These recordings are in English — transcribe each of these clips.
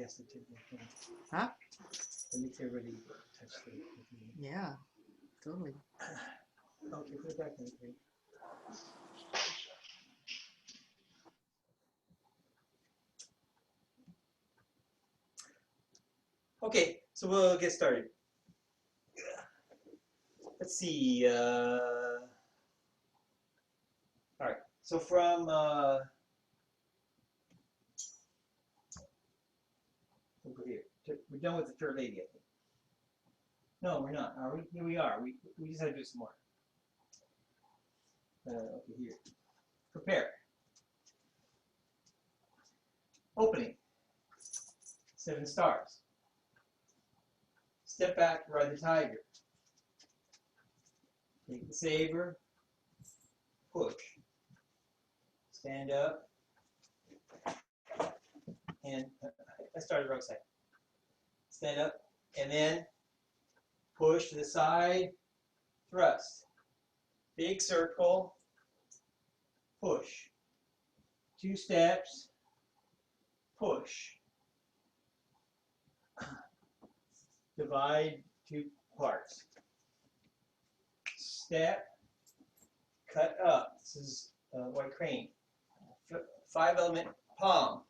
has to take the thing. Huh? It makes everybody touch the thing. Yeah, totally. Okay, put it back in the thing. Okay, so we'll get started. Let's see. All right. So from we'll go here. We're done with the Fair Lady, I think. No, we're not. Are we? Here we are. We just had to do some more. Okay, here. Prepare. Opening. 7 stars. Step back, ride the tiger. Take the saber. Push. Stand up. And I started the wrong side. Stand up. And then push to the side. Thrust. Big circle. Push. 2 steps. Push. Divide 2 parts. Step. Cut up. This is white crane. 5-element palm.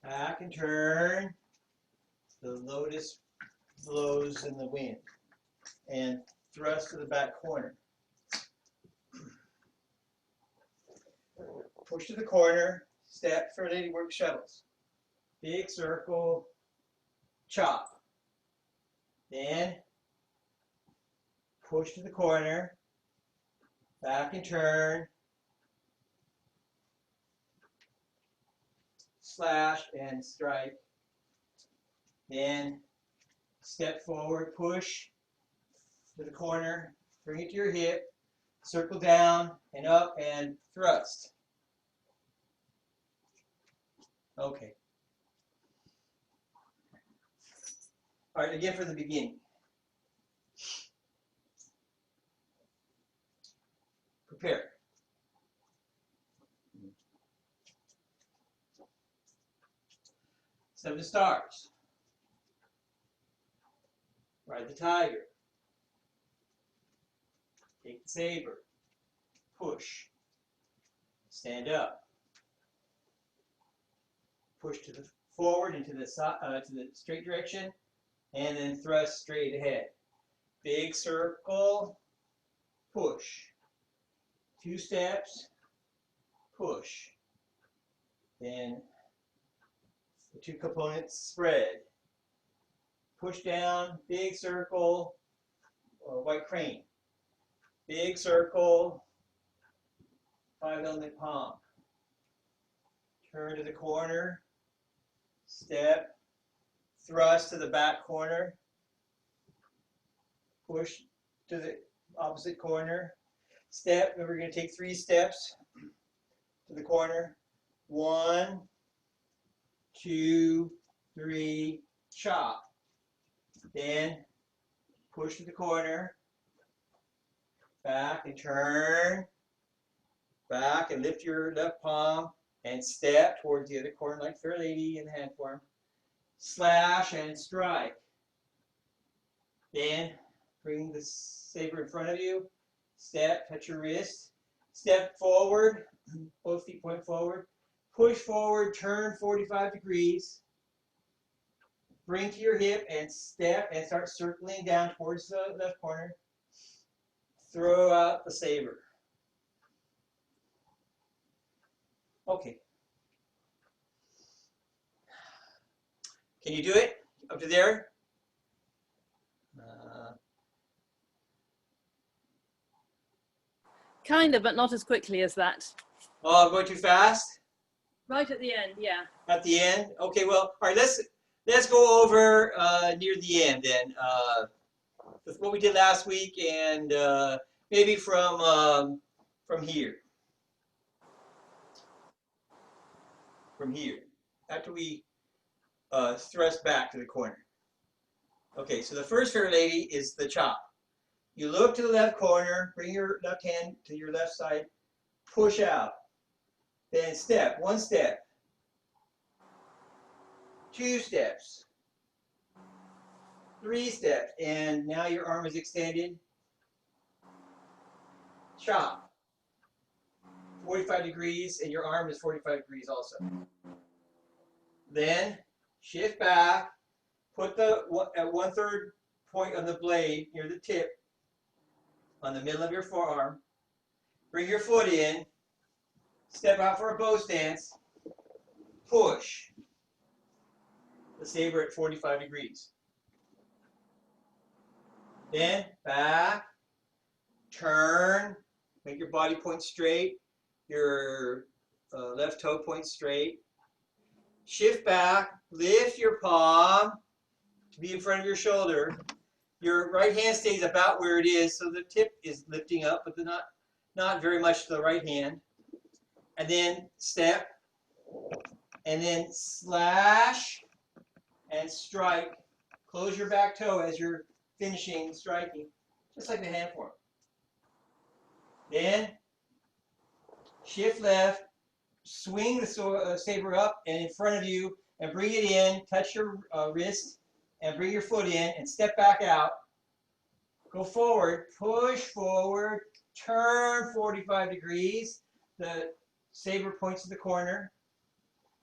Back and turn. The lotus blows in the wind. And thrust to the back corner. Push to the corner. Step for lady work shuttles. Big circle. Chop. Then push to the corner. Back and turn. Slash and strike. Then step forward, push to the corner, bring it to your hip, circle down and up and thrust. Okay. All right, again for the beginning. Prepare. Seven stars. Ride the tiger. Take the saber. Push. Stand up. Push to the forward into the to the straight direction, and then thrust straight ahead. Big circle. Push. 2 steps. Push. Then the 2 components spread. Push down, big circle, white crane. Big circle, 5-element palm. Turn to the corner, step, thrust to the back corner, push to the opposite corner, step, and we're going to take 3 steps to the corner. 1, 2, 3, chop. Then push to the corner, back and turn, back and lift your left palm and step towards the other corner like Fair Lady in hand form. Slash and strike. Then bring the saber in front of you, step, touch your wrist, step forward, both feet point forward, push forward, turn 45 degrees. Bring to your hip and step and start circling down towards the left corner. Throw out the saber. Okay. Can you do it up to there? Kind of, but not as quickly as that. Oh, I'm going too fast? Right at the end, yeah. At the end? Okay, well, all right, let's go over near the end then. With what we did last week and maybe from here. From here. After we thrust back to the corner. Okay, so the first Fair Lady is the chop. You look to the left corner, bring your left hand to your left side, push out. Then step, 1 step. 2 steps, 3 steps, and now your arm is extended. Chop. 45 degrees, and your arm is 45 degrees also. Then shift back, put the at 1/3 point on the blade near the tip on the middle of your forearm. Bring your foot in, step out for a bow stance, push the saber at 45 degrees. Then back, turn, make your body point straight, your left toe point straight. Shift back, lift your palm to be in front of your shoulder. Your right hand stays about where it is, so the tip is lifting up, but not very much to the right hand. And then step, and then slash and strike. Close your back toe as you're finishing striking, just like the hand form. Then shift left, swing the saber up and in front of you, and bring it in. Touch your wrist and bring your foot in, and step back out. Go forward, push forward, turn 45 degrees. The saber points to the corner.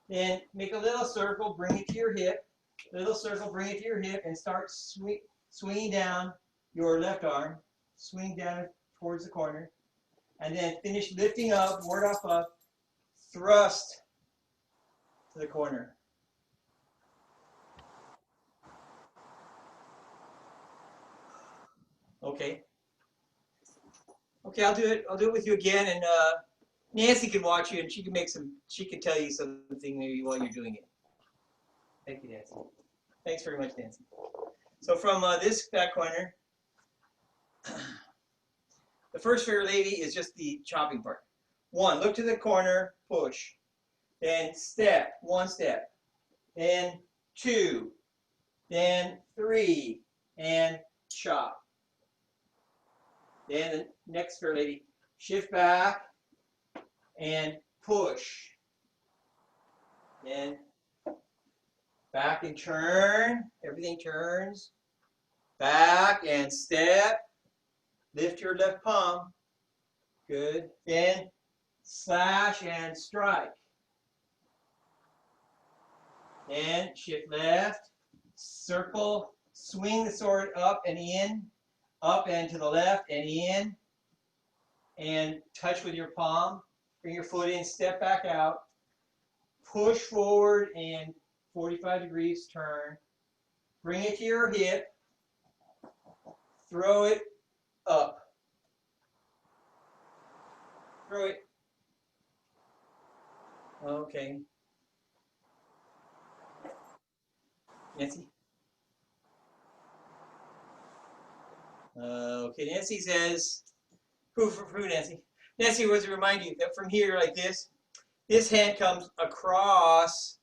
Then make a little circle, bring it to your hip. Little circle, bring it to your hip, and start swinging down your left arm. Swing down towards the corner. And then finish lifting up, ward off up, thrust to the corner. Okay. Okay, I'll do it. I'll do it with you again, and Nancy can watch you, and she can she can tell you something maybe while you're doing it. Thank you, Nancy. Thanks very much, Nancy. So from this back corner, the first Fair Lady is just the chopping part. 1, look to the corner, push. Then step, 1 step. Then 2. Then 3, and chop. Then the next Fair Lady, shift back and push. Then back and turn. Everything turns. Back and step. Lift your left palm. Good. Then slash and strike. Then shift left. Circle. Swing the sword up and in. Up and to the left and in. And touch with your palm. Bring your foot in. Step back out. Push forward and 45 degrees turn. Bring it to your hip. Throw it up. Throw it. Okay. Nancy? Okay, Nancy says, who Nancy? Nancy was to remind you that from here, like this hand comes across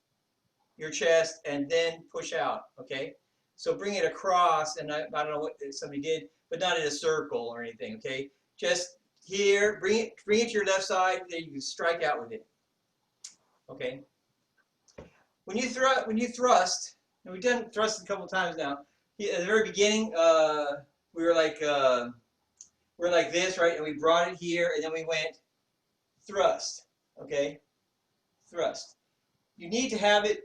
your chest and then push out, okay? So bring it across, and I don't know what somebody did, but not in a circle or anything, okay? Just here, bring it to your left side, then you can strike out with it, okay? When you thrust, and we've done thrust a couple of times now. At the very beginning, we were like this, right? And we brought it here, and then we went thrust, okay? Thrust. You need to have it,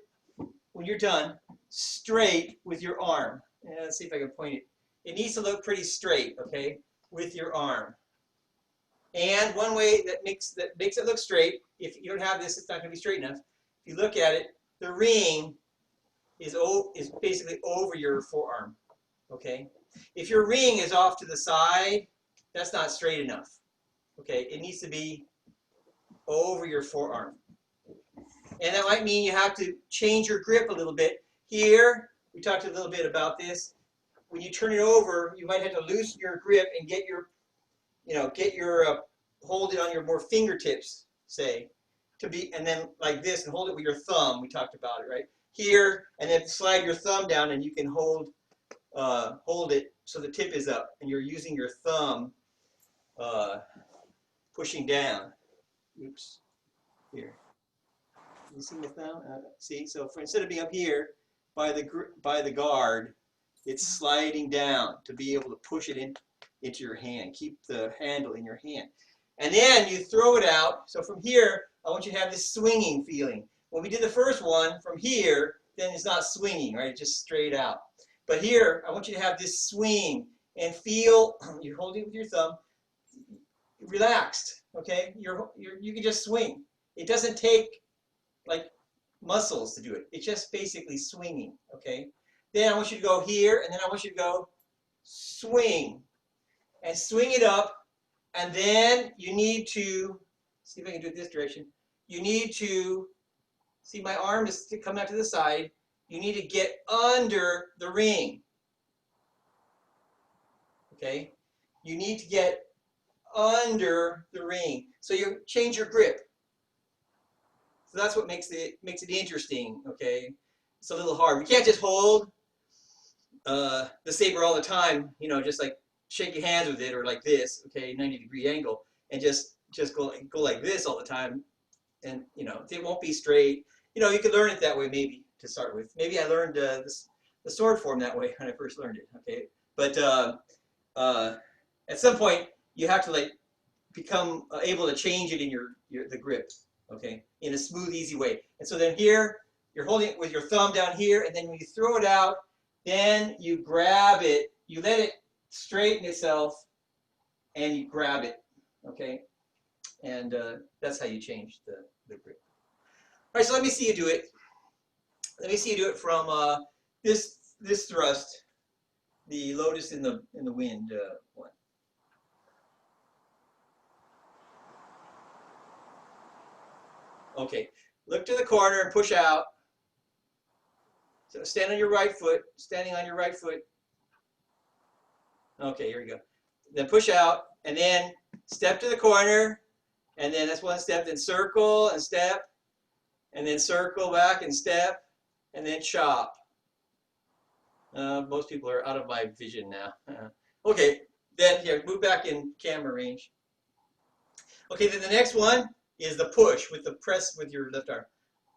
when you're done, straight with your arm. And let's see if I can point it. It needs to look pretty straight, okay, with your arm. And one way that makes it look straight, if you don't have this, it's not going to be straight enough. If you look at it, the ring is basically over your forearm, okay? If your ring is off to the side, that's not straight enough, okay? It needs to be over your forearm. And that might mean you have to change your grip a little bit. Here, we talked a little bit about this. When you turn it over, you might have to loosen your grip and get your, hold it on your more fingertips, say, and then like this, and hold it with your thumb. We talked about it, right? Here, and then slide your thumb down, and you can hold it so the tip is up, and you're using your thumb pushing down. Oops. Here. You see my thumb? See, so for instead of being up here by the guard, it's sliding down to be able to push it into your hand. Keep the handle in your hand. And then you throw it out. So from here, I want you to have this swinging feeling. When we did the first one, from here, then it's not swinging, right? It's just straight out. But here, I want you to have this swing and feel, you're holding it with your thumb, relaxed, okay? You can just swing. It doesn't take like muscles to do it. It's just basically swinging, okay? Then I want you to go here, and then I want you to go swing. And swing it up, and then you need to, see if I can do it this direction. You need to, see my arm is coming out to the side. You need to get under the ring, okay? You need to get under the ring. So you change your grip. So that's what makes it interesting, okay? It's a little hard. We can't just hold the saber all the time, you know, just like shake your hands with it or like this, okay, 90-degree angle, and just go like this all the time, and you know it won't be straight. You know, you could learn it that way maybe to start with. Maybe I learned the sword form that way when I first learned it, okay? But at some point you have to like become able to change it in the grip, okay, in a smooth, easy way. And so then here you're holding it with your thumb down here, and then when you throw it out, then you grab it, you let it straighten itself, and you grab it, okay? And that's how you change the grip. All right, so let me see you do it. Let me see you do it from this thrust, the lotus in the wind one. Okay, look to the corner and push out. So stand on your right foot, standing on your right foot. Okay, here we go. Then push out, and then step to the corner, and then that's one step, then circle and step, and then circle back and step, and then chop. Most people are out of my vision now. Okay, then here, move back in camera range. Okay, then the next one is the push with the press with your left arm.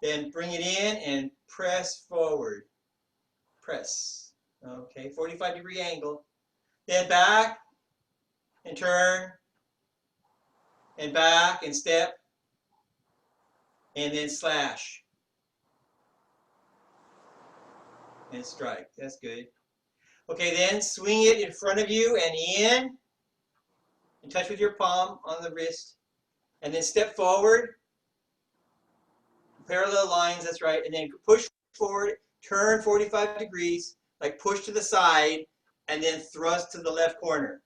Then bring it in and press forward. Press. Okay, 45-degree angle. Then back and turn and back and step and then slash and strike. That's good. Okay, then swing it in front of you and in and touch with your palm on the wrist, and then step forward, parallel lines, that's right, and then push forward, turn 45 degrees, like push to the side, and then thrust to the left corner.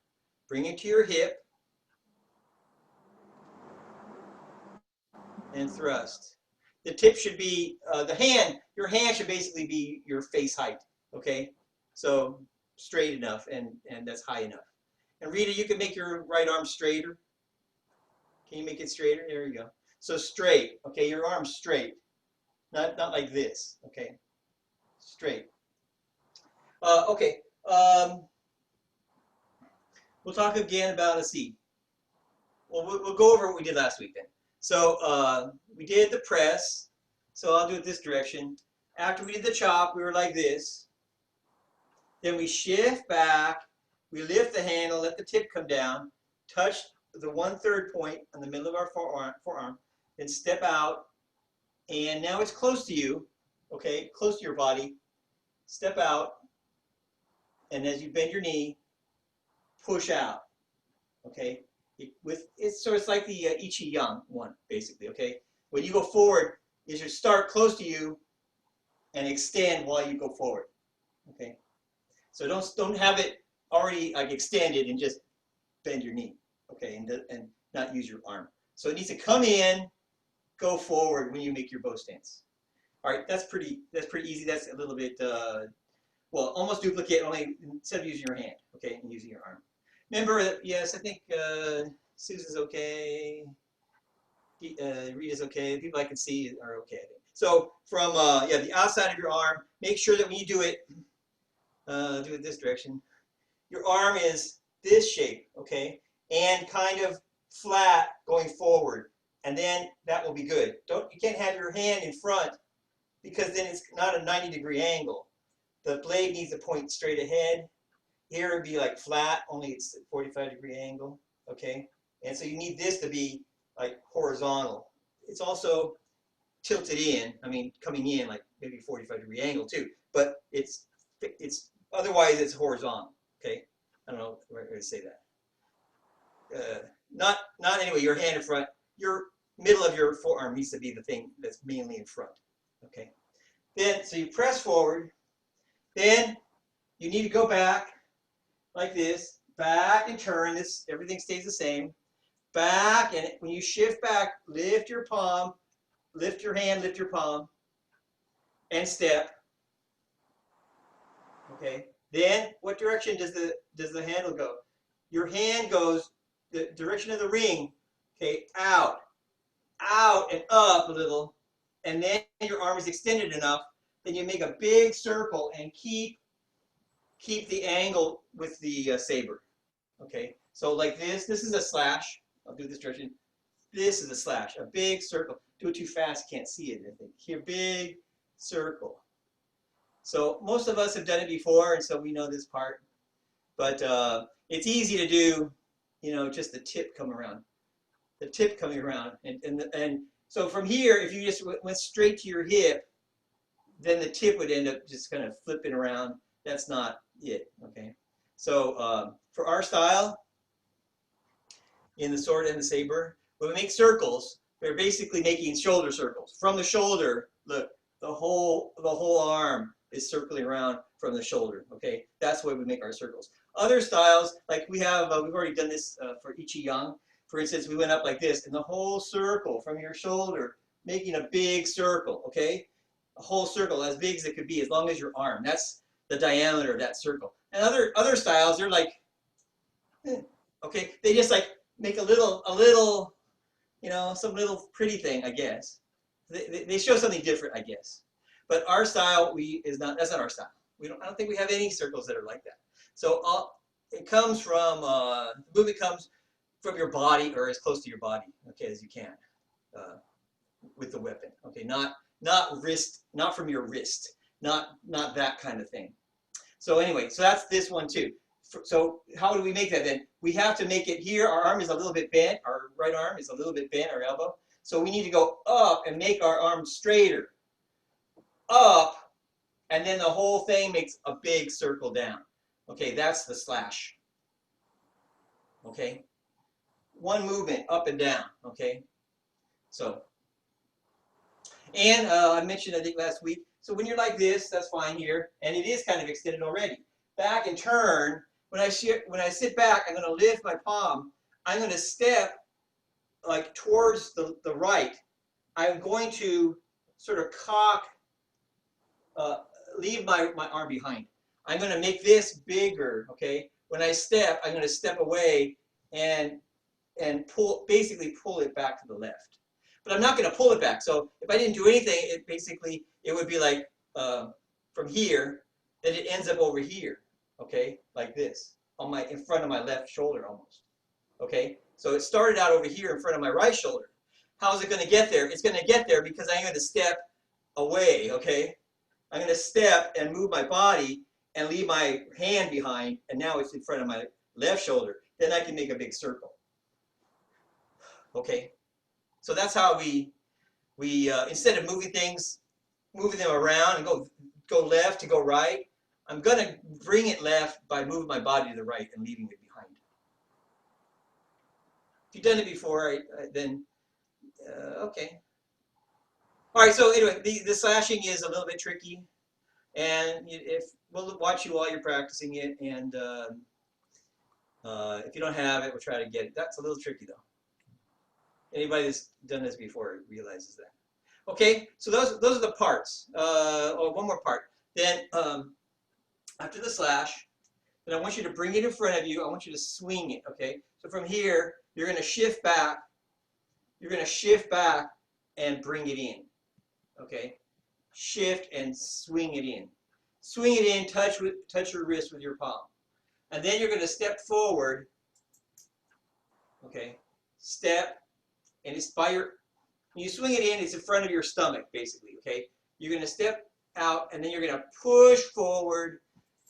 Bring it to your hip and thrust. The tip should be, your hand should basically be your face height, okay? So straight enough, and that's high enough. And Rita, you can make your right arm straighter. Can you make it straighter? There you go. So straight, okay, your arm's straight. Not like this, okay? Straight. Okay, we'll talk again about a C. Well, we'll go over what we did last week then. So we did the press, so I'll do it this direction. After we did the chop, we were like this. Then we shift back, we lift the handle, let the tip come down, touch the 1/3 point in the middle of our forearm, then step out, and now it's close to you, okay, close to your body. Step out, and as you bend your knee, push out, okay? It's like the Ichi Yang one, basically, okay? When you go forward, you should start close to you and extend while you go forward, okay? So don't have it already like extended and just bend your knee, okay, and not use your arm. So it needs to come in, go forward when you make your bow stance. All right, that's pretty easy. That's a little bit, well, almost duplicate, only instead of using your hand, okay, and using your arm. Remember that, yes, I think Susan's okay, Rita's okay, the people I can see are okay, I think. So from, the outside of your arm, make sure that when you do it this direction, your arm is this shape, okay, and kind of flat going forward. and then that will be good. You can't have your hand in front because then it's not a 90-degree angle. The blade needs to point straight ahead. Here it would be like flat, only it's a 45-degree angle, okay? And so you need this to be like horizontal. It's also tilted in, I mean, coming in like maybe 45-degree angle too, but it's otherwise it's horizontal, okay? I don't know where to say that. Not anyway, your hand in front, your middle of your forearm needs to be the thing that's mainly in front, okay? Then, so you press forward, then you need to go back like this, back and turn, everything stays the same. Back, and when you shift back, lift your palm, lift your hand, lift your palm, and step. Okay. Then, what direction does the handle go? Your hand goes the direction of the ring. Okay, out, and up a little, and then your arm is extended enough. Then you make a big circle and keep the angle with the saber. Okay. So like this. This is a slash. I'll do this direction. This is a slash, a big circle. Do it too fast, you can't see it, I think. Here, big circle. So most of us have done it before, and so we know this part. But it's easy to do, just the tip coming around. The tip coming around. And so from here, if you just went straight to your hip, then the tip would end up just kind of flipping around. That's not it, okay? So for our style, in the sword and the saber, when we make circles, we're basically making shoulder circles. From the shoulder, look, the whole arm is circling around from the shoulder. Okay, that's the way we make our circles. Other styles, like we've already done this for Ichi Yang. For instance, we went up like this, and the whole circle from your shoulder, making a big circle. Okay, a whole circle as big as it could be, as long as your arm. That's the diameter of that circle. And other styles, they're like, okay, they just like make a little, some little pretty thing, I guess. They show something different, I guess. But our style that's not our style. I don't think we have any circles that are like that. So it comes from, the movement comes from your body, or as close to your body, okay, as you can, with the weapon. Okay, not wrist, not from your wrist, not that kind of thing. So anyway, so that's this one too. So how do we make that then? We have to make it here. Our arm is a little bit bent. Our right arm is a little bit bent, our elbow. So we need to go up and make our arm straighter. Up, and then the whole thing makes a big circle down. Okay, that's the slash. Okay, one movement up and down. Okay, so, and I mentioned, I think last week, so when you're like this, that's fine here, and it is kind of extended already. Back and turn. When I sit back, I'm going to lift my palm. I'm going to step like towards the right. I'm going to sort of leave my arm behind. I'm going to make this bigger, okay? When I step, I'm going to step away and basically pull it back to the left. But I'm not going to pull it back. So if I didn't do anything, it would be like from here, that it ends up over here, okay? Like this, in front of my left shoulder almost, okay? So it started out over here in front of my right shoulder. How is it going to get there? It's going to get there because I'm going to step away, okay? I'm going to step and move my body and leave my hand behind, and now it's in front of my left shoulder. Then I can make a big circle. Okay? So that's how we instead of moving them around and go left to go right, I'm going to bring it left by moving my body to the right and leaving it behind. If you've done it before, then okay. All right, so anyway, the slashing is a little bit tricky, and we'll watch you while you're practicing it, and if you don't have it, we'll try to get it. That's a little tricky, though. Anybody that's done this before realizes that. Okay, so those are the parts. One more part. Then after the slash, then I want you to bring it in front of you. I want you to swing it, okay? So from here, you're going to shift back. You're going to shift back and bring it in, okay? Shift and swing it in. Swing it in, touch your wrist with your palm. And then you're going to step forward, okay? Step, and it's by your, when you swing it in, it's in front of your stomach, basically, okay? You're going to step out, and then you're going to push forward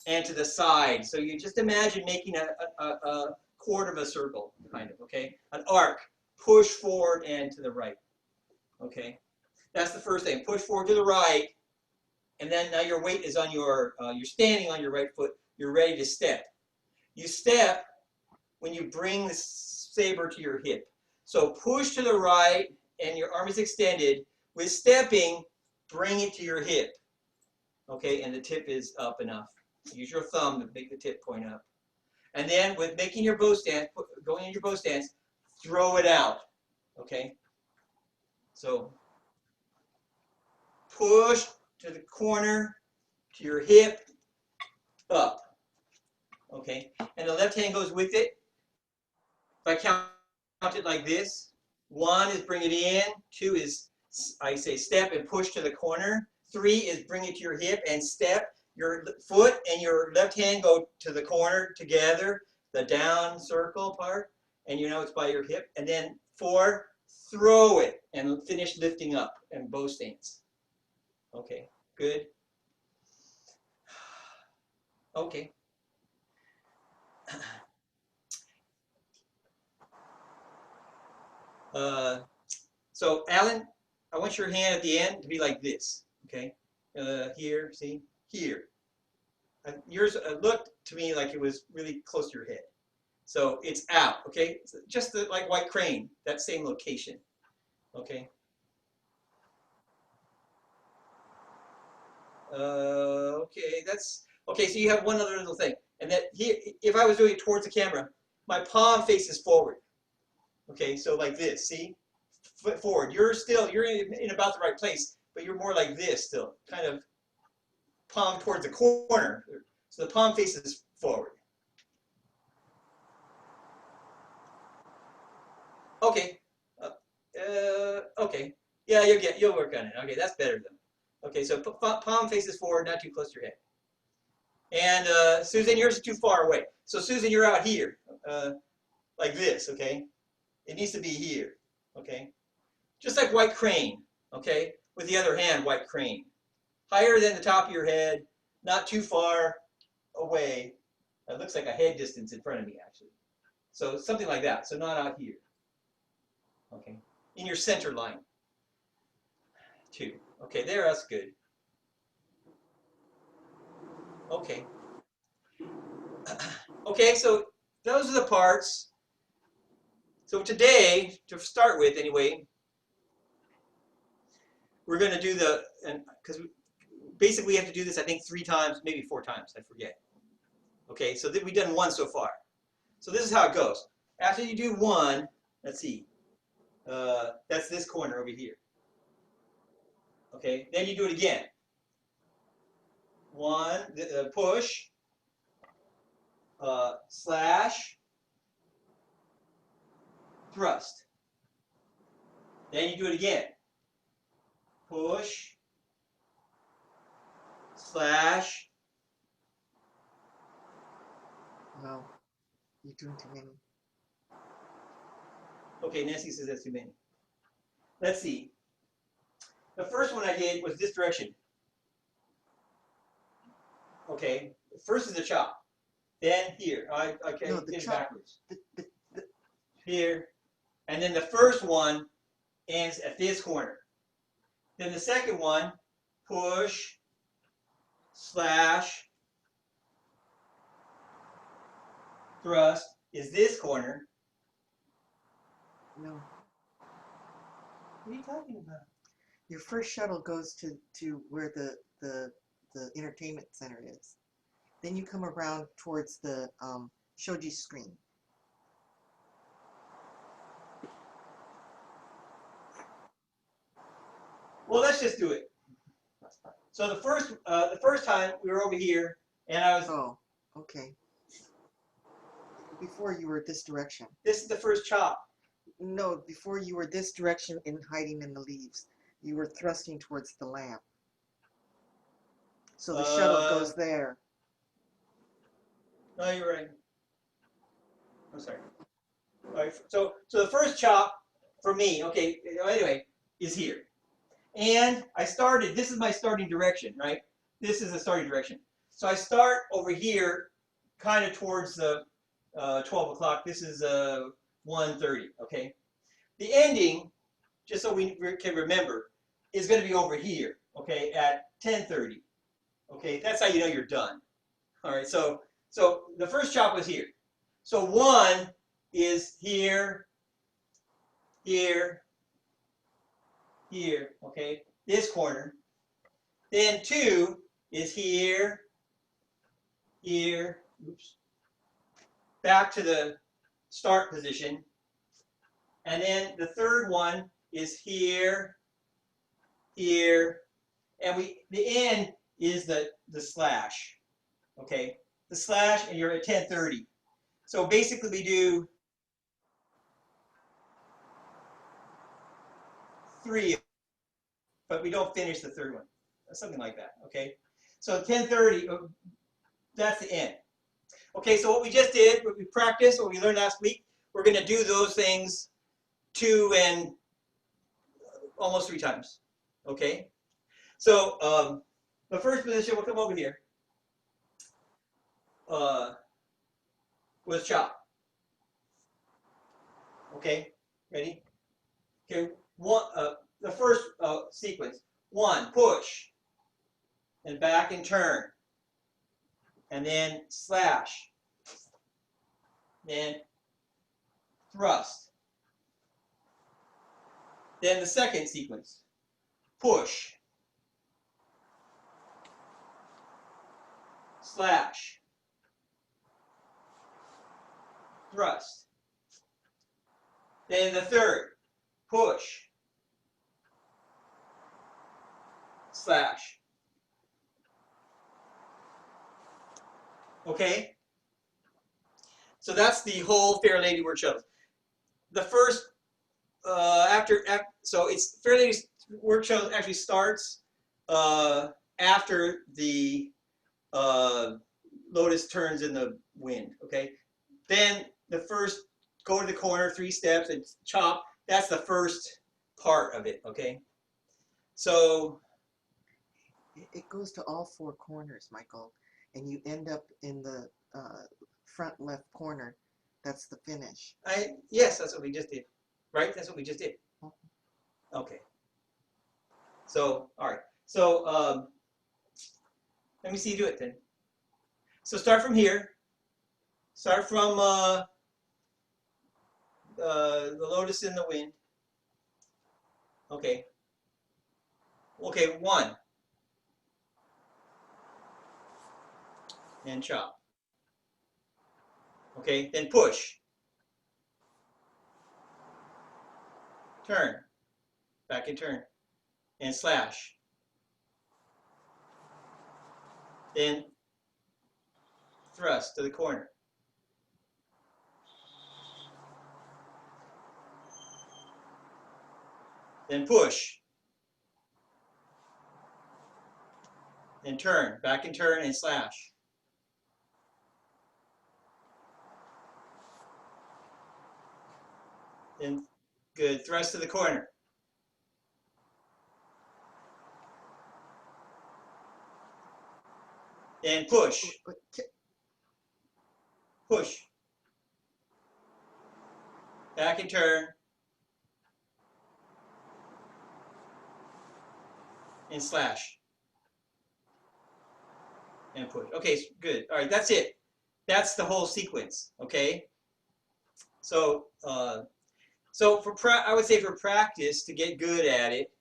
and to the side. So you just imagine making a quarter of a circle, kind of, okay? An arc. Push forward and to the right, okay? That's the first thing. Push forward to the right, and then now your weight is on your, you're standing on your right foot. You're ready to step. You step when you bring the saber to your hip. So push to the right, and your arm is extended. With stepping, bring it to your hip, okay? And the tip is up enough. Use your thumb to make the tip point up. And then with making your bow stance, going in your bow stance, throw it out, okay? So push to the corner, to your hip, up, okay? And the left hand goes with it. If I count it like this, 1 is bring it in, 2 is, I say step and push to the corner, 3 is bring it to your hip and step. Your foot and your left hand go to the corner together, the down circle part, and you know it's by your hip. And then 4, throw it and finish lifting up and bow stance. Okay, good. Okay. So Alan, I want your hand at the end to be like this, okay? Here, see? Here. Yours looked to me like it was really close to your head. So it's out, okay? It's just like white crane, that same location, okay? Okay, that's, okay, so you have one other little thing. And that here, if I was doing it towards the camera, my palm faces forward. Okay, so like this, see? Foot forward. You're in about the right place, but you're more like this still, kind of palm towards the corner. So the palm faces forward. Okay. Okay. Yeah, you'll work on it. Okay, that's better though. Okay, so palm faces forward, not too close to your head. And Susan, yours is too far away. So Susan, you're out here, like this. Okay, it needs to be here. Okay, just like white crane. Okay, with the other hand, white crane, higher than the top of your head, not too far away. It looks like a head distance in front of me actually. So something like that. So not out here. Okay, in your center line. 2. Okay, there, that's good. Okay. Okay, so those are the parts. So today, to start with anyway, we're going to do the, because basically we have to do this I think 3 times, maybe 4 times, I forget. Okay, so we've done 1 so far. So this is how it goes. After you do 1, let's see, that's this corner over here. Okay, then you do it again. 1, push, slash, thrust. Then you do it again. Push, slash. No, you're doing too many. Okay, Nancy says that's too many. Let's see. The first one I did was this direction. Okay, first is the chop. Then here. I No, the did it chop. backwards. The, Here. And then the first one ends at this corner. Then the second one, push, slash, thrust, is this corner. no. What are you talking about? Your first shuttle goes to where the entertainment center is. Then you come around towards the shoji screen. Well, let's just do it. So the first time we were over here, and I was. Oh, okay. Before you were this direction. This is the first chop. No, before you were this direction and hiding in the leaves. You were thrusting towards the lamp. So the shuttle goes there. No, you're right. I'm sorry. All right. So the first chop for me, okay, anyway, is here. And I started, this is my starting direction, right? This is the starting direction. So I start over here, kind of towards the 12 o'clock. This is 1:30, okay? The ending, just so we can remember, is going to be over here, okay, at 10:30. Okay, that's how you know you're done. All right, so the first chop was here. So 1 is here, here, here, okay, this corner. Then 2 is here, here, oops, back to the start position. And then the third one is here, here, and the end is the slash, okay? The slash, and you're at 10:30. So basically we do 3, but we don't finish the third one, something like that, okay? So 10:30, that's the end. Okay, so what we just did, what we practiced, what we learned last week, we're going to do those things 2 and almost 3 times, okay? So the first position, we'll come over here, was chop. Okay, ready? Okay, the first sequence. 1, push, and back and turn, and then slash, then thrust. Then the second sequence, push, slash, thrust. Then the third, push, slash. Okay? So that's the whole Fair Lady Work Shuttles. The first, so it's Fair Lady's Work Shuttle actually starts after the lotus turns in the wind, okay? Then the first, go to the corner, 3 steps, and chop. That's the first part of it, okay? So It goes to all 4 corners, Michael, and you end up in the front left corner. That's the finish. Yes, that's what we just did, right? That's what we just did. Okay. So, all right. So let me see you do it then. So start from here. Start from the lotus in the wind. Okay. Okay, 1. And chop. Okay, then push. Turn. Back and turn. And slash. Then thrust to the corner. Then push. Then turn. Back and turn and slash. Then good. Thrust to the corner. Then push. Push. Back and turn. And slash. And push. Okay, good. All right, that's it. That's the whole sequence. Okay. So, I would say for practice to get good at it,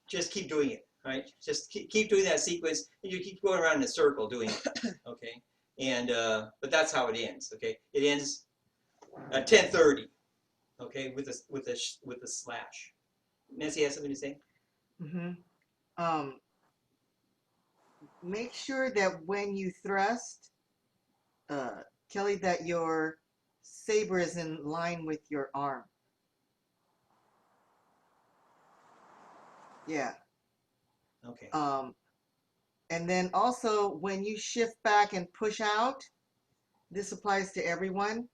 just keep doing it. Right? Just keep doing that sequence, and you keep going around in a circle doing it. Okay. And but that's how it ends. Okay. It ends at 10:30. Okay, with a slash. Nancy has something to say. Mm-hmm. Make sure that when you thrust, Kelly, that your saber is in line with your arm. Yeah. Okay. And then also when you shift back and push out, this applies to everyone.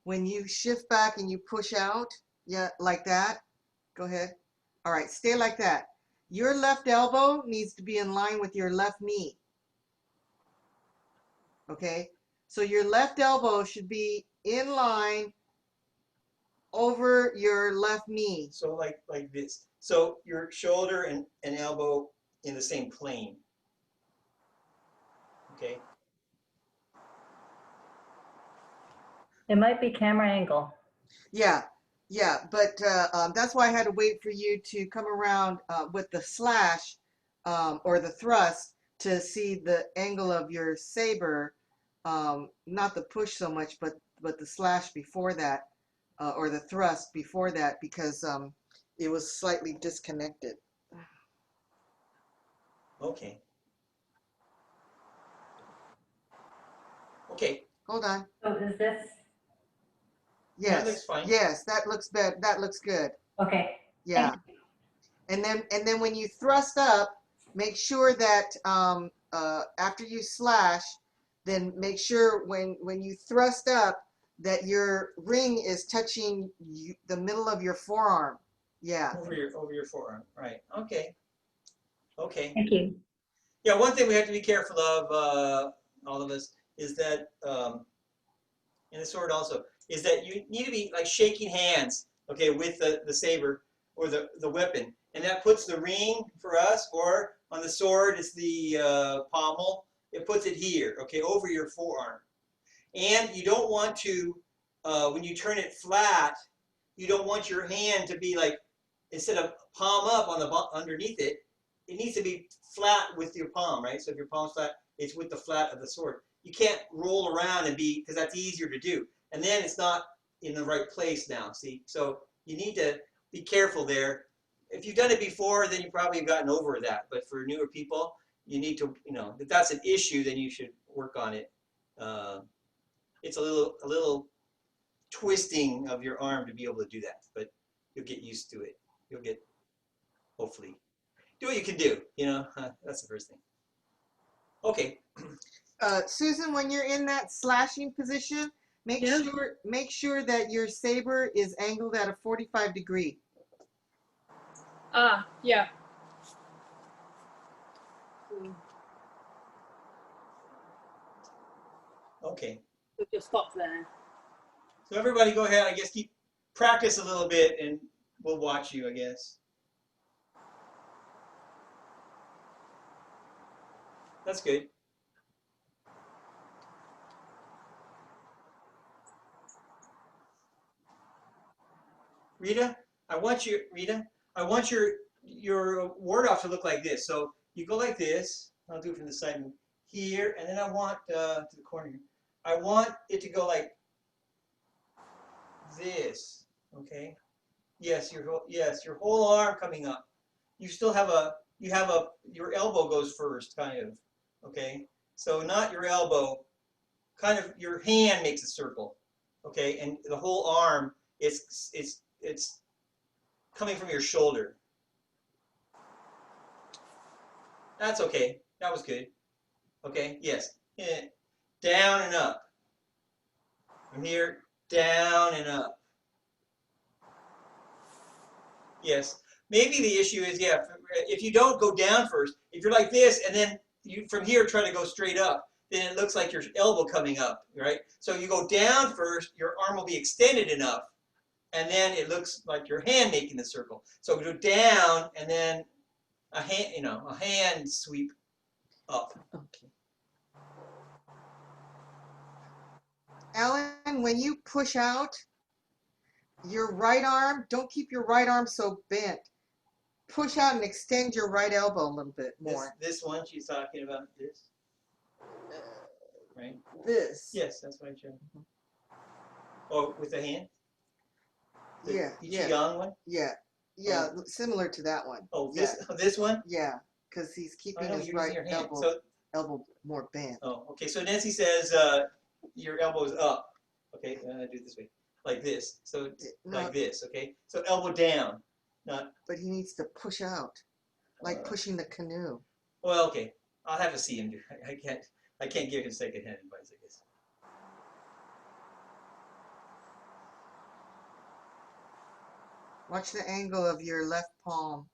When you shift back and you push out, Yeah, like that. Go ahead. All right, stay like that. Your left elbow needs to be in line with your left knee. Okay? So your left elbow should be in line over your left knee. So like this. So your shoulder and elbow in the same plane. Okay. It might be camera angle. Yeah, yeah, but that's why I had to wait for you to come around with the slash or the thrust to see the angle of your saber, not the push so much, but the slash before that, or the thrust before that, because it was slightly disconnected. Okay. Okay. Hold on. So is this That Yes, looks fine. yes, that looks bad. That looks good. okay? Yeah. And then when you thrust up, make sure that after you slash, then make sure when you thrust up that your ring is touching the middle of your forearm. Yeah. Over your forearm. Right. Okay. Okay. Thank you. Yeah. One thing we have to be careful of, all of us, is that, and the sword also, is that you need to be like shaking hands, okay, with the saber or the weapon, and that puts the ring for us, or on the sword it's the pommel. It puts it here, okay, over your forearm, and you don't want to, when you turn it flat, you don't want your hand to be like, instead of palm up on the underneath it, it needs to be flat with your palm, right? So if your palm's flat, it's with the flat of the sword. You can't roll around and be, because that's easier to do. And then it's not in the right place now, see? So you need to be careful there. If you've done it before, then you probably have gotten over that. But for newer people, you need to, if that's an issue, then you should work on it. It's a little twisting of your arm to be able to do that, but you'll get used to it. You'll get, hopefully, do what you can do, that's the first thing. Okay. Susan, when you're in that slashing position, make Yeah. sure that your saber is angled at a 45 degree. Ah, yeah. Okay. We've just stopped there. So everybody go ahead, I guess keep practice a little bit and we'll watch you, I guess. That's good. Rita, I want your ward off to look like this. So you go like this. I'll do it from the side and here, and then I want to the corner here. I want it to go like this. Okay. Yes, your whole arm coming up. You still have your elbow goes first, kind of. Okay. So not your elbow, kind of your hand makes a circle. Okay, and the whole arm it's coming from your shoulder. That's okay. That was good. Okay, yes. Down and up. From here, down and up. Yes. Maybe the issue is, yeah, if you don't go down first, if you're like this and then you from here try to go straight up, then it looks like your elbow coming up, right? So you go down first, your arm will be extended enough, and then it looks like your hand making the circle. So go down and then a hand sweep up. Okay. Alan, when you push out your right arm, don't keep your right arm so bent. Push out and extend your right elbow a little bit more. This one she's talking about, this, right? This. Yes, that's what I showed. Oh, with the hand? The Yeah. Ichigan one? Yeah. Similar to that one. Oh, this one? Yeah, because he's keeping his you're right using your hand. elbow more bent. Oh, okay. So Nancy says your elbow is up. Okay, do it this way, like this. So like this. Okay. So elbow down, not. But he needs to push out, like pushing the canoe. Well, okay. I'll have to see him do. I can't give him secondhand advice, I guess. Watch the angle of your left palm.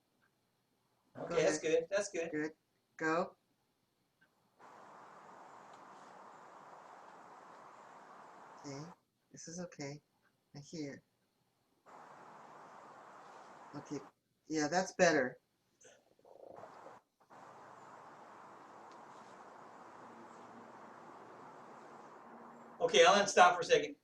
Okay, that's good. That's good. Good. Go. Okay. This is okay. Now here. Okay. Yeah, that's better. Okay, I'll stop for a second.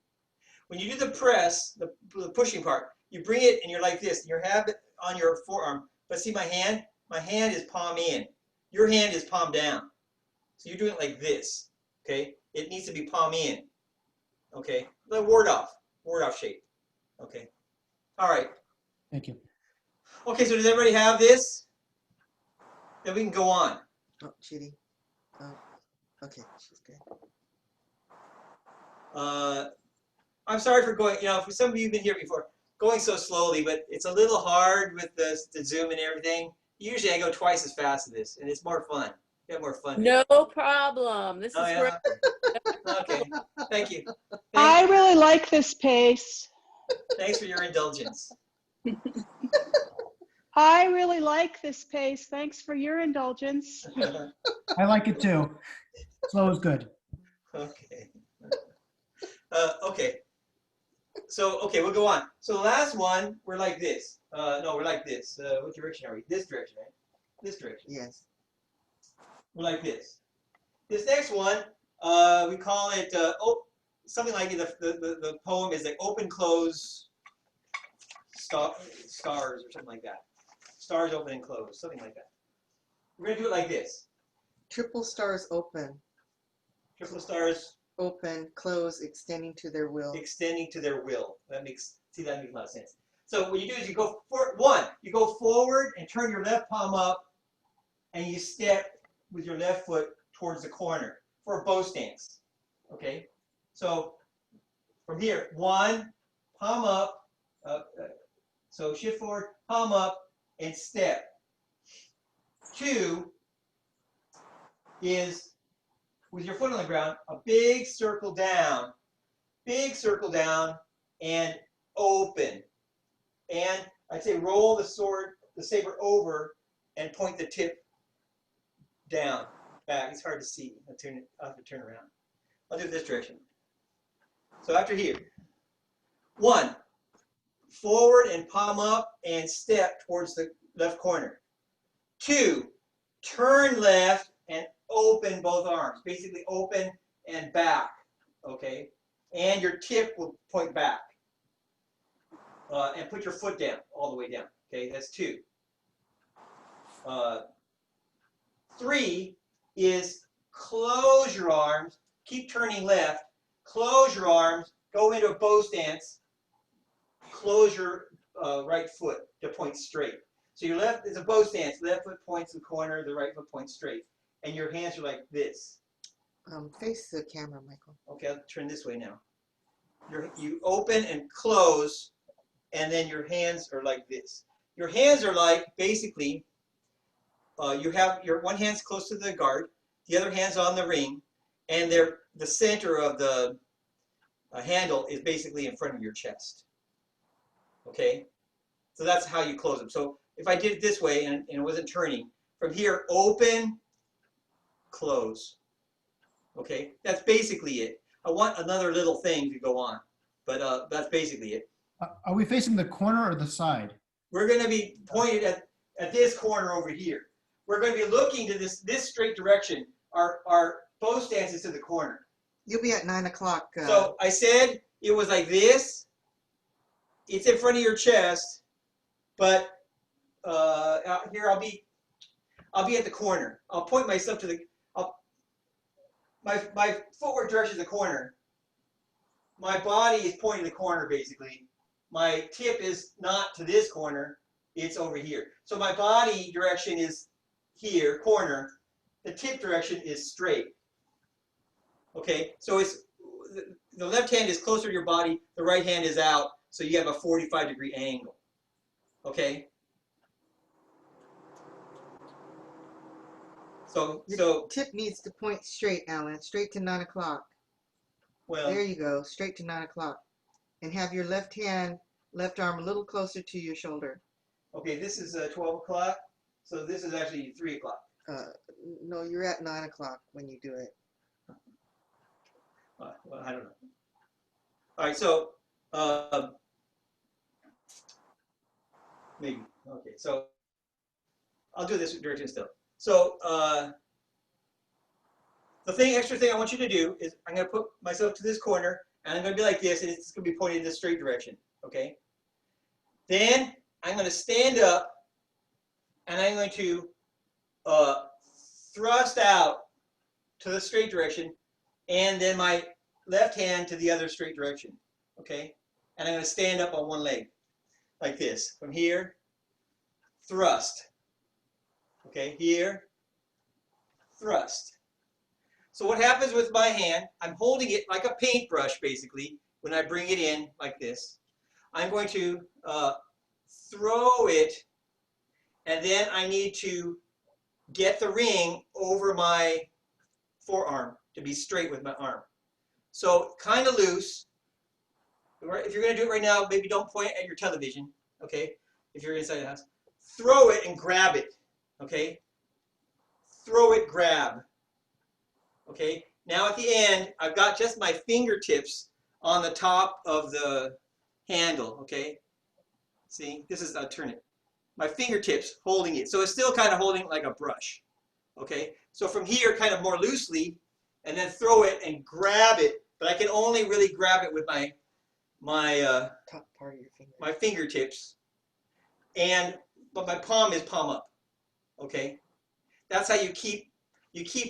When you do the press, the pushing part, you bring it and you're like this, and you have it on your forearm. But see my hand? My hand is palm in. Your hand is palm down. So you're doing it like this. Okay? It needs to be palm in. Okay? The ward off shape. Okay? All right. Thank you. Okay, so does everybody have this? Then we can go on. Oh, Chitty. Oh, okay. She's good. I'm sorry for going, for some of you who've been here before, going so slowly, but it's a little hard with the Zoom and everything. Usually I go twice as fast as this, and it's more fun. You have more fun. No problem. This Oh, is yeah? great. Okay. Thank you. I really like this pace. Thanks for your indulgence. I really like this pace. Thanks for your indulgence. I like it too. Slow is good. Okay. Okay. So, okay, we'll go on. So the last one, we're like this. No, we're like this. What direction are we? This direction, right? This direction. Yes. We're like this. This next one, we call it, something like the poem is like open, close, stars or something like that. Stars open and close, something like that. We're going to do it like this. Triple stars open. Triple stars Open, close, extending to their will. extending to their will. That makes a lot of sense. So what you do is you go you go forward and turn your left palm up, and you step with your left foot towards the corner for a bow stance. Okay? So from here, 1, palm up, so shift forward, palm up, and step. 2 is with your foot on the ground, a big circle down, and open. And I'd say roll the saber over, and point the tip down, back. It's hard to see. I'll have to turn around. I'll do it this direction. So after here, 1, forward and palm up and step towards the left corner. 2, turn left and open both arms. Basically open and back, okay? And your tip will point back. And put your foot down, all the way down, okay? That's 2. 3 is close your arms, keep turning left, close your arms, go into a bow stance, close your right foot to point straight. So your left is a bow stance, left foot points to the corner, the right foot points straight. And your hands are like this. Face the camera, Michael. Okay, I'll turn this way now. You open and close, and then your hands are like this. Your hands are like, basically, you have your one hand's close to the guard, the other hand's on the ring, and the center of the handle is basically in front of your chest. Okay? So that's how you close them. So if I did it this way and it wasn't turning, from here, open, close. Okay? That's basically it. I want another little thing to go on, but that's basically it. Are we facing the corner or the side? We're going to be pointed at this corner over here. We're going to be looking to this straight direction. Our bow stance is to the corner. You'll be at 9 o'clock. So I said it was like this. It's in front of your chest, but out here I'll be at the corner. I'll point myself to my footwork direction is the corner. My body is pointing to the corner basically. My tip is not to this corner, it's over here. So my body direction is here, corner. The tip direction is straight. Okay, so it's the left hand is closer to your body, the right hand is out, so you have a 45-degree angle. Okay? So tip needs to point straight, Alan. Straight to 9 o'clock. well, There you go. Straight to 9 o'clock. And have your left hand Left arm a little closer to your shoulder. Okay, this is 12 o'clock, so this is actually 3 o'clock. No, you're at 9 o'clock when you do it. Well, I don't know. All right, so maybe. Okay, so I'll do this direction still. So the extra thing I want you to do is I'm going to put myself to this corner, and I'm going to be like this, and it's going to be pointed in the straight direction. Okay. Then I'm going to stand up, and I'm going to thrust out to the straight direction, and then my left hand to the other straight direction. Okay. And I'm going to stand up on one leg, like this. From here, thrust. Okay. Here, thrust. So what happens with my hand, I'm holding it like a paintbrush, basically, when I bring it in like this. I'm going to throw it, and then I need to get the ring over my forearm to be straight with my arm. So kind of loose. If you're going to do it right now, maybe don't point at your television, okay? If you're inside the house. Throw it and grab it, okay? Throw it, grab. Okay, now at the end, I've got just my fingertips on the top of the handle, okay? See, this is, I'll turn it. My fingertips holding it. So it's still kind of holding like a brush, okay? So from here, kind of more loosely, and then throw it and grab it, but I can only really grab it with my Top part of your finger. my fingertips, but my palm is palm up, okay? That's how you keep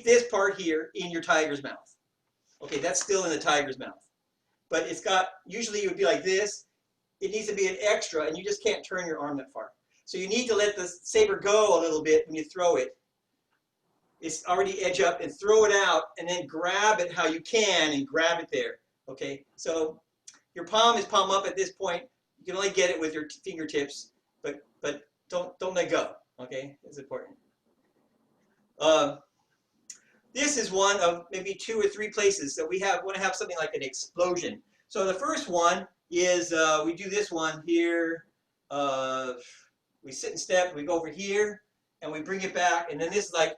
this part here in your tiger's mouth. Okay, that's still in the tiger's mouth. But it's got, usually it would be like this. It needs to be an extra, and you just can't turn your arm that far. So you need to let the saber go a little bit when you throw it. It's already edge up, and throw it out, and then grab it how you can, and grab it there. Okay, so your palm is palm up at this point. You can only get it with your fingertips, but don't let go. Okay, it's important. This is one of maybe 2 or 3 places that we want to have something like an explosion. So the first one is we do this one here. We sit and step, we go over here, and we bring it back, and then this is like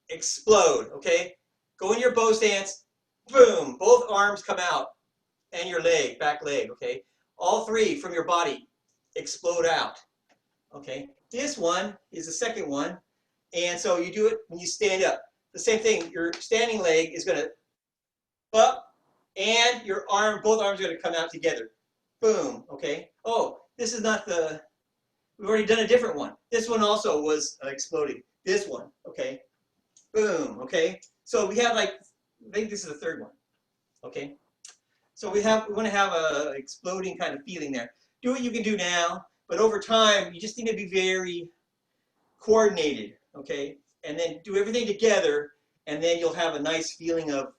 explode, okay? Go in your bow stance, boom, both arms come out, and your leg, back leg, okay? All 3 from your body explode out, okay? This one is the second one, and so you do it when you stand up. The same thing, your standing leg is going to up, and your arm, both arms are going to come out together. Boom, okay? Oh, this is not the, we've already done a different one. This one also was exploding. This one, okay? Boom, okay? So we have like, I think this is the third one, okay? So we want to have a exploding kind of feeling there. Do what you can do now, but over time, you just need to be very coordinated, okay? And then do everything together, and then you'll have a nice feeling of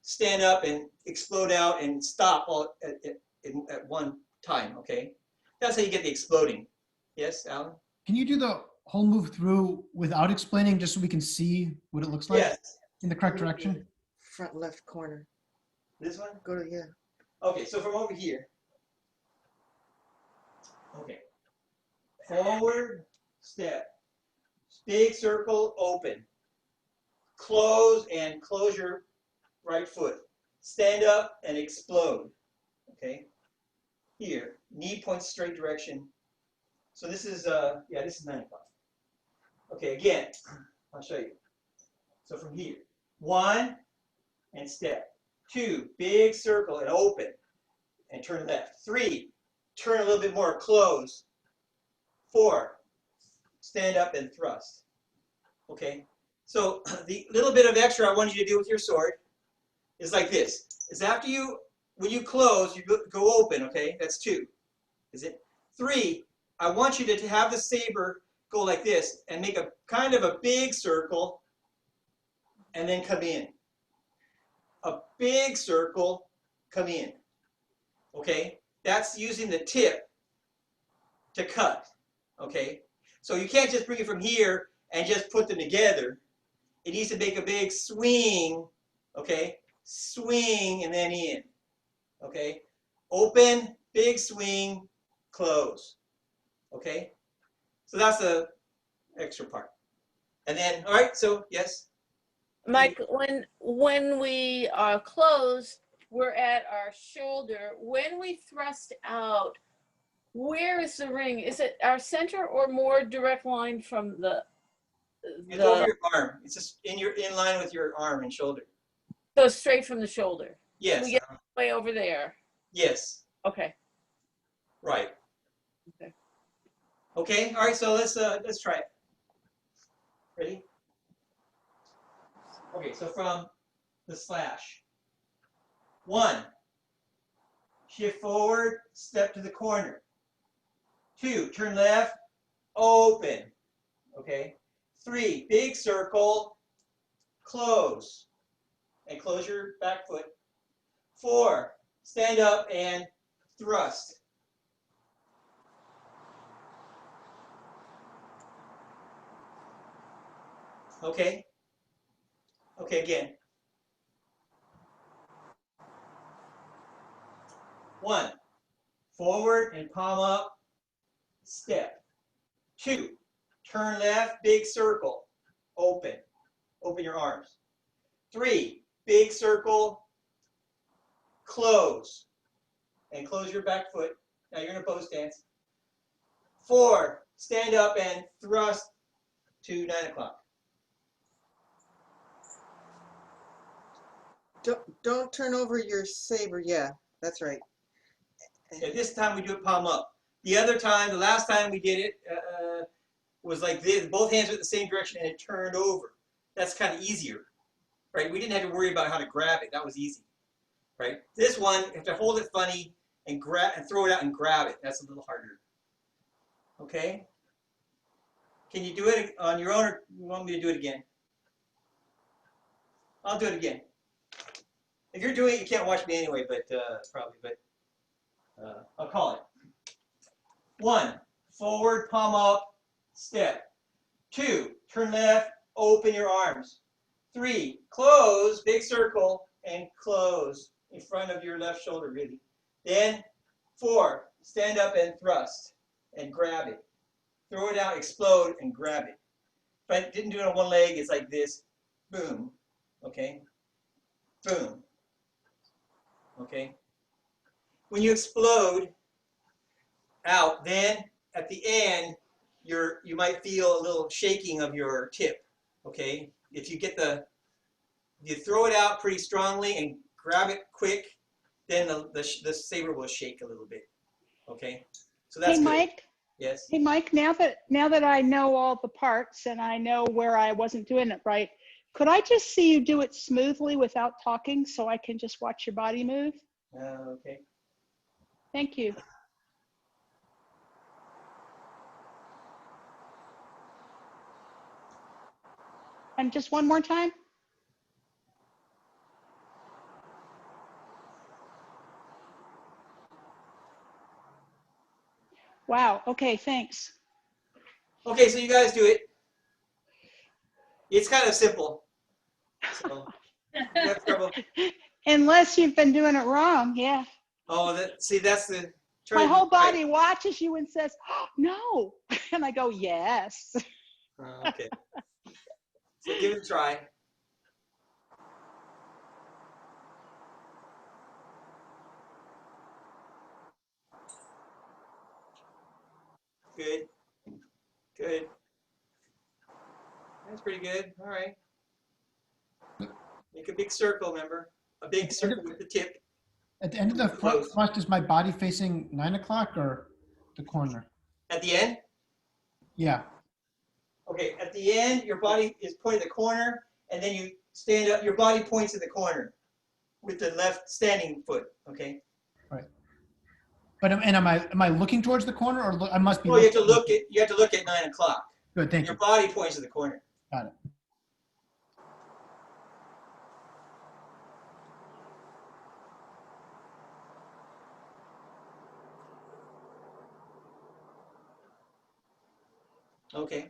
stand up and explode out and stop all at one time, okay? That's how you get the exploding. Yes, Alan? Can you do the whole move through without explaining, just so we can see what it looks like Yes. in the correct direction? Front left corner. This one? Go to, yeah. Okay, so from over here. Okay. Forward, step. Big circle, open. Close and close your right foot. Stand up and explode. Okay. Here, knee points straight direction. So this is this is 9 o'clock. Okay, again, I'll show you. So from here, 1 and step. 2, big circle and open and turn left. 3, turn a little bit more, close. 4, stand up and thrust. Okay, so the little bit of extra I want you to do with your sword is like this. Is after you, when you close, you go open, okay? That's 2. Is it? 3, I want you to have the saber go like this and make a kind of a big circle and then come in. A big circle, come in. Okay, that's using the tip to cut. Okay, so you can't just bring it from here and just put them together. It needs to make a big swing, okay? Swing and then in, okay? Open, big swing, close. Okay? So that's the extra part. And then, all right, so yes. Mike, when we are closed, we're at our shoulder. When we thrust out, where is the ring? Is it our center or more direct line from It's over your arm. It's just in line with your arm and shoulder. so straight from the shoulder? Yes. We get way over there. Yes. Okay. Right. Okay. Okay. All right. So let's try it. Ready? Okay. So from the slash. 1. Shift forward. Step to the corner. 2. Turn left. Open. Okay. 3. Big circle. Close. And close your back foot. 4. Stand up and thrust. Okay? Okay, again. 1. Forward and palm up. Step. 2. Turn left, big circle. Open. Open your arms. 3. Big circle. Close. And close your back foot. Now you're in a pose stance. 4. Stand up and thrust to 9 o'clock. Don't turn over your saber. Yeah, that's right. At this time we do it palm up. The other time, the last time we did it was like this. Both hands were in the same direction and it turned over. That's kind of easier, right? We didn't have to worry about how to grab it. That was easy, right? This one, you have to hold it funny and grab and throw it out and grab it. That's a little harder. Okay? Can you do it on your own, or you want me to do it again? I'll do it again. If you're doing it, you can't watch me anyway, but probably. But I'll call it. 1. Forward, palm up, step. 2. Turn left, open your arms. 3. Close, big circle, and close in front of your left shoulder, really. Then 4. Stand up and thrust and grab it. Throw it out, explode, and grab it. If I didn't do it on one leg, it's like this. Boom. Okay? Boom. Okay? When you explode out, then at the end, you might feel a little shaking of your tip. Okay? If you get you throw it out pretty strongly and grab it quick, then the saber will shake a little bit. Okay? So that's Hey, good. Mike. Yes? Hey, Mike, now that I know all the parts and I know where I wasn't doing it right, could I just see you do it smoothly without talking so I can just watch your body move? Okay. Thank you. And just one more time. Wow. Okay, thanks. Okay, so you guys do it. It's kind of simple. So you have trouble. Unless you've been doing it wrong, yeah. Oh, that's the. My to do whole it right. body watches you and says, oh, no. And I go, yes. Okay. So give it a try. Good. Good. That's pretty good. All right. Make a big circle, remember? A big circle with the tip. At the end of the front Close. thrust, is my body facing 9 o'clock or the corner? At the end? Yeah. Okay, at the end, your body is pointing the corner, and then you stand up. Your body points to the corner with the left standing foot, okay? Right. But am I looking towards the corner, or I must be? Well, you have to look at 9 o'clock. Good, thank Your you. body points to the corner. Got it. Okay.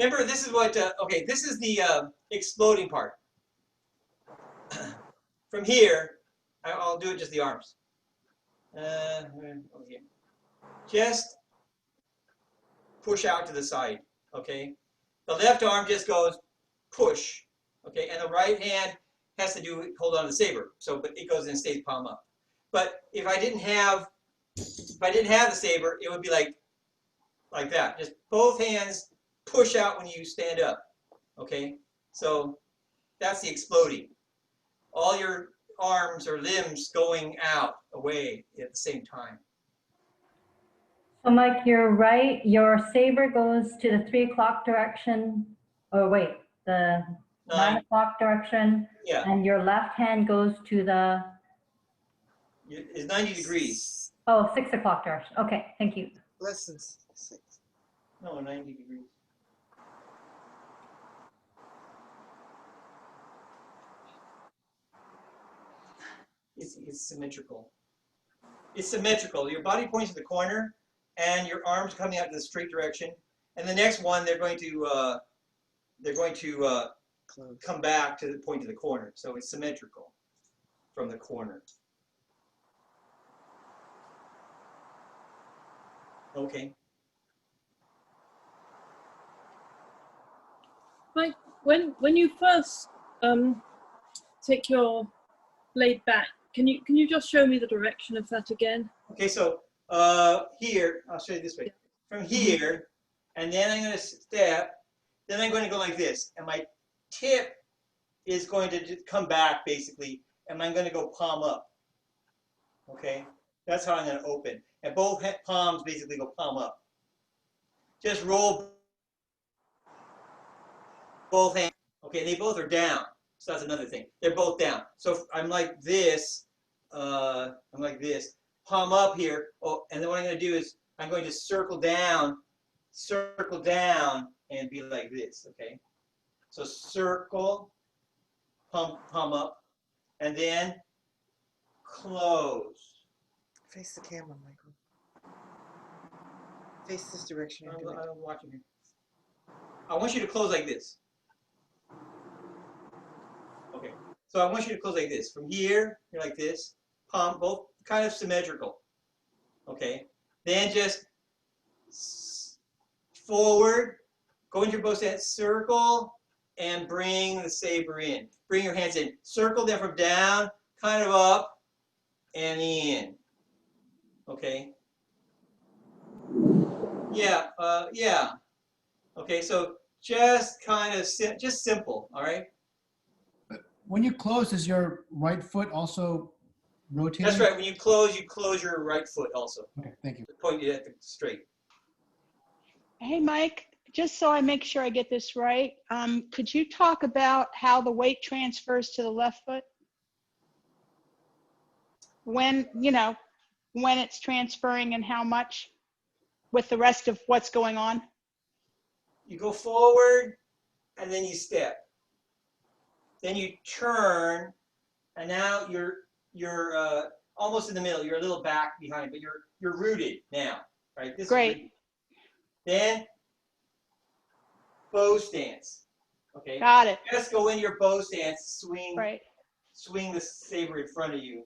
remember, this is what, okay, this is the exploding part. From here, I'll do it just the arms. Okay. Just push out to the side, okay? The left arm just goes push, okay? And the right hand has to do hold on to the saber, so but it goes and stays palm up. But if I didn't have the saber, it would be like that. Just both hands push out when you stand up, okay? So that's the exploding. All your arms or limbs going out, away at the same time. So Mike, you're right. Your saber goes to the 3 o'clock direction. Oh, wait, the 9 o'clock direction. Yeah, And your left hand goes to the, it's 90 degrees. oh, 6 o'clock direction. Okay, thank you. Less than 6. No, 90 degrees. It's symmetrical. It's symmetrical. Your body points to the corner, and your arms coming out in the straight direction. And the next one, they're going to Close. come back to the point to the corner. So it's symmetrical from the corner. Okay. Mike, when you first take your blade back, can you just show me the direction of that again? Okay. So here, I'll show you this way. From here, and then I'm going to step. Then I'm going to go like this, and my tip is going to just come back basically, and I'm going to go palm up. Okay, that's how I'm going to open, and both palms basically go palm up. Just roll both hands. Okay, they both are down, so that's another thing. They're both down. So I'm like this. Palm up here. Oh, and then what I'm going to do is I'm going to circle down, and be like this. Okay, so circle, palm up, and then close. Face the camera, Michael. Face this direction. I'm and do it. watching you. I want you to close like this. Okay, so I want you to close like this. From here, you're like this. Palm, both kind of symmetrical. Okay, then just forward, go into your bow stance, circle, and bring the saber in. Bring your hands in. Circle them from down, kind of up, and in. Okay. Yeah. Yeah. Okay. So just kind of just simple. All right. When you close, is your right foot also rotating? That's right. When you close your right foot also. Okay, thank you. Point it at the straight. Hey, Mike, just so I make sure I get this right, could you talk about how the weight transfers to the left foot? When it's transferring and how much with the rest of what's going on? You go forward, and then you step. Then you turn, and now you're almost in the middle. You're a little back behind, but you're rooted now, right? This Great. is rooted. Then bow stance. Okay. Got it. Just go in your bow stance, Right. swing the saber in front of you.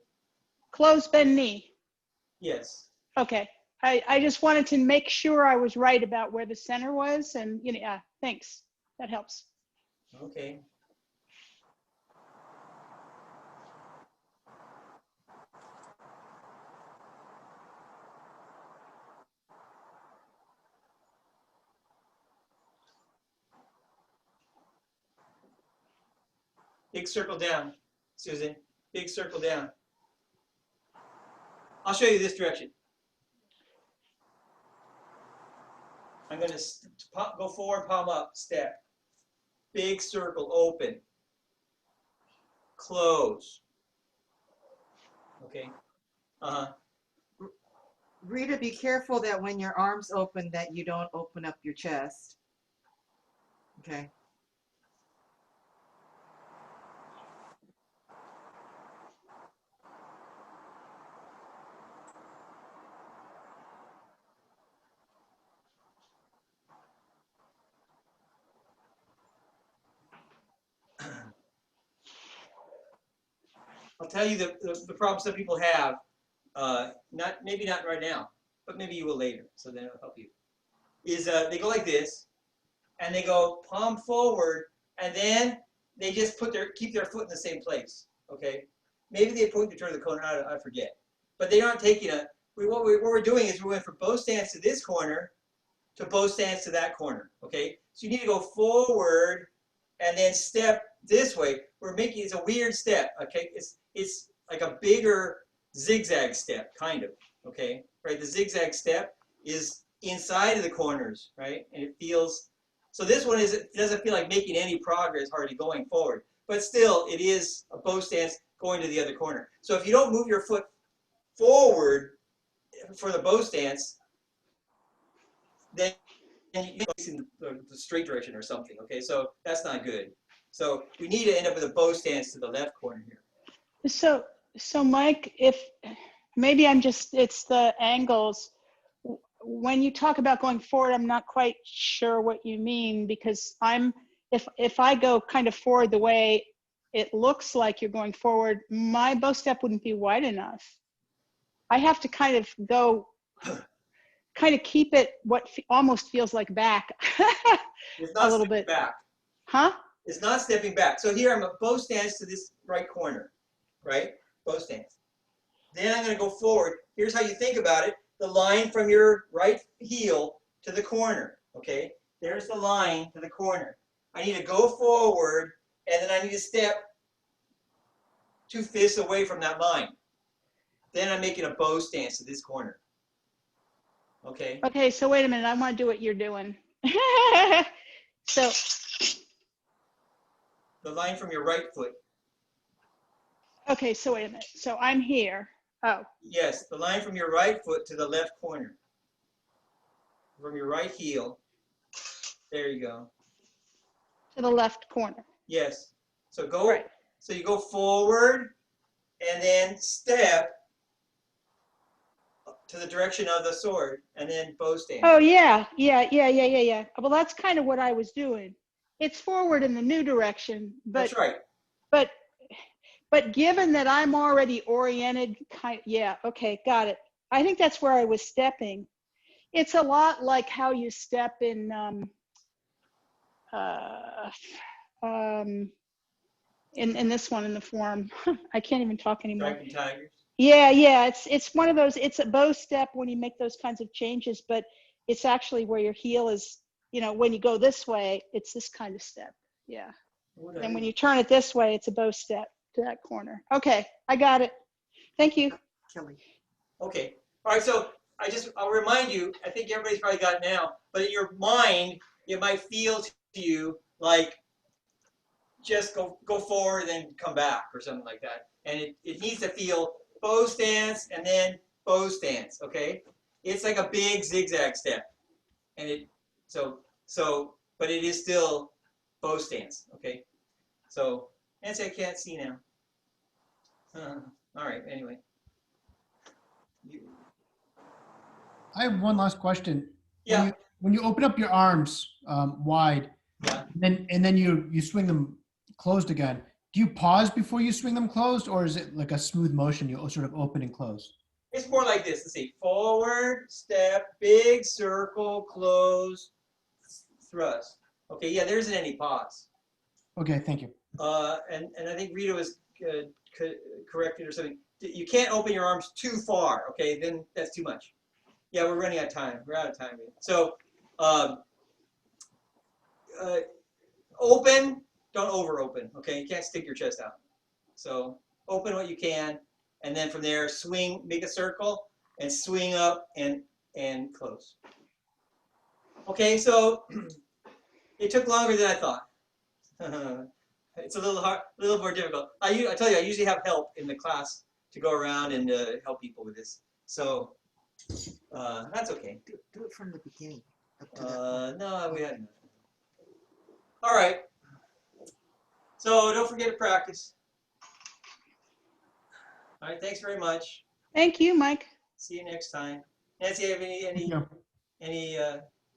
Close bend knee. Yes. Okay. I just wanted to make sure I was right about where the center was, and yeah, thanks. That helps. Okay. Big circle down, Susan. Big circle down. I'll show you this direction. I'm going to go forward, palm up, step. Big circle, open. Close. Okay. Rita, be careful that when your arms open that you don't open up your chest. Okay. I'll tell you the problem some people have. Maybe not right now, but maybe you will later. So then it'll help you. Is they go like this, and they go palm forward, and then they just keep their foot in the same place. Okay, maybe they point to turn the corner. I forget, but they aren't taking what we're doing is we went from bow stance to this corner to bow stance to that corner. Okay, so you need to go forward and then step this way. It's a weird step. Okay, it's like a bigger zigzag step, kind of. Okay, right? The zigzag step is inside of the corners, right? And it feels. So this one it doesn't feel like making any progress hardly going forward, but still it is a bow stance going to the other corner. So if you don't move your foot forward for the bow stance, then you're facing the straight direction or something. Okay, so that's not good. So we need to end up with a bow stance to the left corner here. So Mike, if maybe it's the angles. When you talk about going forward, I'm not quite sure what you mean, because if I go kind of forward the way it looks like you're going forward, my bow step wouldn't be wide enough. I have to kind of keep it almost feels like back It's not a little bit. Back. Huh? It's not stepping back. So here I'm a bow stance to this right corner, right? Bow stance. Then I'm going to go forward. Here's how you think about it. The line from your right heel to the corner, okay? There's the line to the corner. I need to go forward, and then I need to step 2 fists away from that line. Then I'm making a bow stance to this corner, okay? Okay, so wait a minute. I want to do what you're doing. So, The line from your right foot. okay, so wait a minute. So I'm here. Oh, Yes, the line from your right foot to the left corner. From your right heel. There you go. to the left corner. Yes. So go. Right. So you go forward, and then step to the direction of the sword, and then bow stance. Oh, yeah. Well, that's kind of what I was doing. It's forward in the new direction, but That's right. but given that I'm already oriented, yeah, okay, got it. I think that's where I was stepping. It's a lot like how you step in this one in the form. I can't even talk anymore. Dragon tigers. Yeah, it's one of those. It's a bow step when you make those kinds of changes, but it's actually where your heel is. When you go this way, it's this kind of step. Yeah. And when you turn it this way, it's a bow step to that corner. Okay, I got it. Thank you. Kelly. Okay. All right. So I'll remind you. I think everybody's probably got it now, but in your mind, it might feel to you like just go forward and come back or something like that. And it needs to feel bow stance and then bow stance. Okay. It's like a big zigzag step, and but it is still bow stance. Okay. So Nancy, I can't see now. All right. Anyway. I have one last question. Yeah. When you open up your arms wide, Yeah. and then you swing them closed again, do you pause before you swing them closed, or is it like a smooth motion? You sort of open and close. It's more like this. Let's see. Forward, step, big circle, close, thrust. Okay. Yeah. There isn't any pause. Okay, thank you. And I think Rita was corrected or something. You can't open your arms too far. Okay. Then that's too much. Yeah, we're running out of time. We're out of time. So, open, don't over open, okay? You can't stick your chest out. So, open what you can, and then from there, swing, make a circle, and swing up and close. Okay, so it took longer than I thought. It's a little hard, a little more difficult. I tell you, I usually have help in the class to go around and help people with this. So. That's okay. Do it from the beginning. Up to that point. No, we hadn't. All right. So don't forget to practice. All right. Thanks very much. Thank you, Mike. See you next time. Nancy, have Yeah.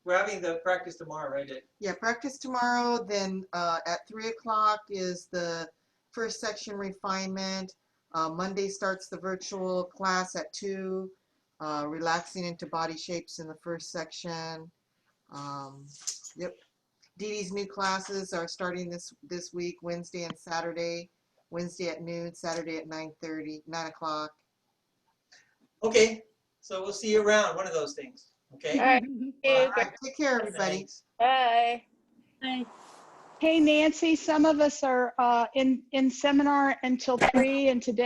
we're having the practice tomorrow, right? Yeah, practice tomorrow. Then at 3 o'clock is the first section refinement. Monday starts the virtual class at 2, relaxing into body shapes in the first section. Yep. Dee Dee's new classes are starting this week, Wednesday and Saturday. Wednesday at noon, Saturday at 9:30, 9 o'clock. Okay, so we'll see you around one of those things. Okay. All right. All right, take care, everybody. Thanks. Bye. Hey. Hey, Nancy, some of us are in seminar until 3, and today